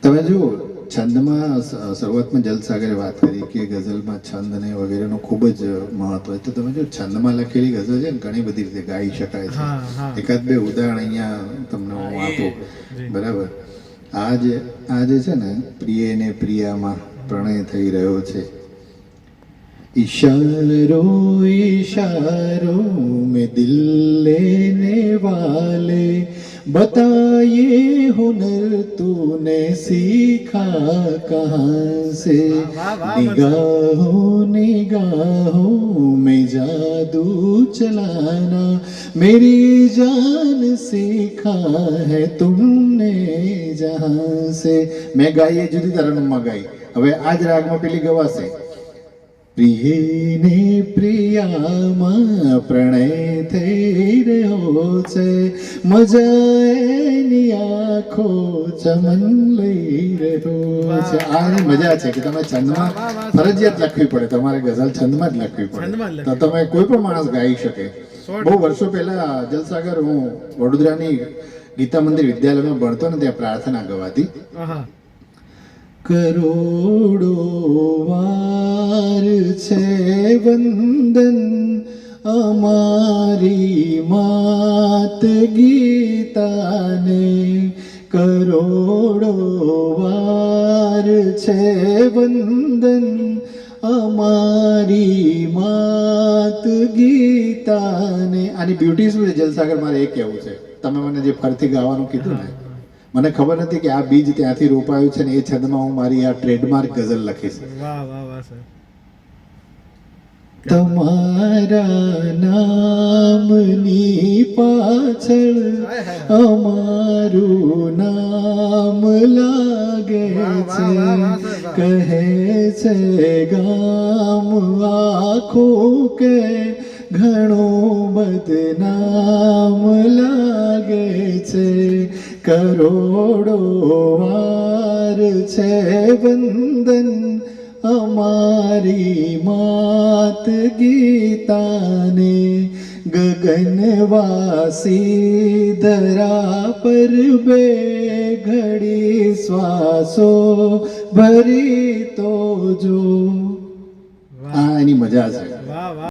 તમે જુઓ છંદમાં શરૂઆતમાં જલસાગરે વાત કરી કે ગઝલમાં છંદ ને વગેરેનું ખૂબ જ મહત્વ હોય. તો તમે જો છંદમાં લખેલી ગઝલ છે ને ઘણી બધી રીતે ગાઈ શકાય છે. એકાદ બે ઉદાહરણ અહીંયા તમને હું આપું. બરાબર. આ જે છે ને પ્રિય ને પ્રિયામાં પ્રણય થઈ રહ્યો છે. इशारो इशारो में दिल लेने वाले बताइए हुनर तूने सीखा कहाँ से निगाहों निगाहों में जादू चलाना मेरी जान सीखा है तुमने जहाँ से. मैं गाई એ જુદી તરન્નુમમાં ગાઈ. હવે આ જ રાગમાં પેલી ગવાશે. પ્રિય ને પ્રિયામાં પ્રણય થઈ રહ્યો છે મજા એની આંખો ચમન લઈ રહ્યો છે. આની મજા છે કે તમે છંદમાં ફરજિયાત લખવી પડે. તમારે ગઝલ છંદમાં જ લખવી પડે તો તમે કોઈ પણ માણસ ગાઈ શકે. બહુ વર્ષો પહેલા જલસાગર હું વડોદરાની ગીતા મંદિર વિદ્યાલયમાં ભણતો ને ત્યાં પ્રાર્થના ગવાતી. કરોડો વાર છે વંદન અમારી માત ગીતાને કરોડો વાર છે વંદન અમારી માત ગીતાને. આની બ્યુટી શું છે જલસાગર મારે એ કહેવું છે. તમે મને જે ફરથી ગાવાનું કીધું ને મને ખબર નથી કે આ બીજ ત્યાંથી રોપાયું છે ને એ છંદમાં હું મારી આ ટ્રેડમાર્ક ગઝલ લખીશ. વાહ વાહ વાહ સર. તમારા નામની પાછળ અમારું નામ લાગે છે કહે છે ગામ આખું કે ઘણું બદનામ લાગે છે કરોડો વાર છે વંદન અમારી માત ગીતાને ગગનવાસી ધરા પર બે ઘડી શ્વાસો ભરી તો જો. આ એની મજા છે.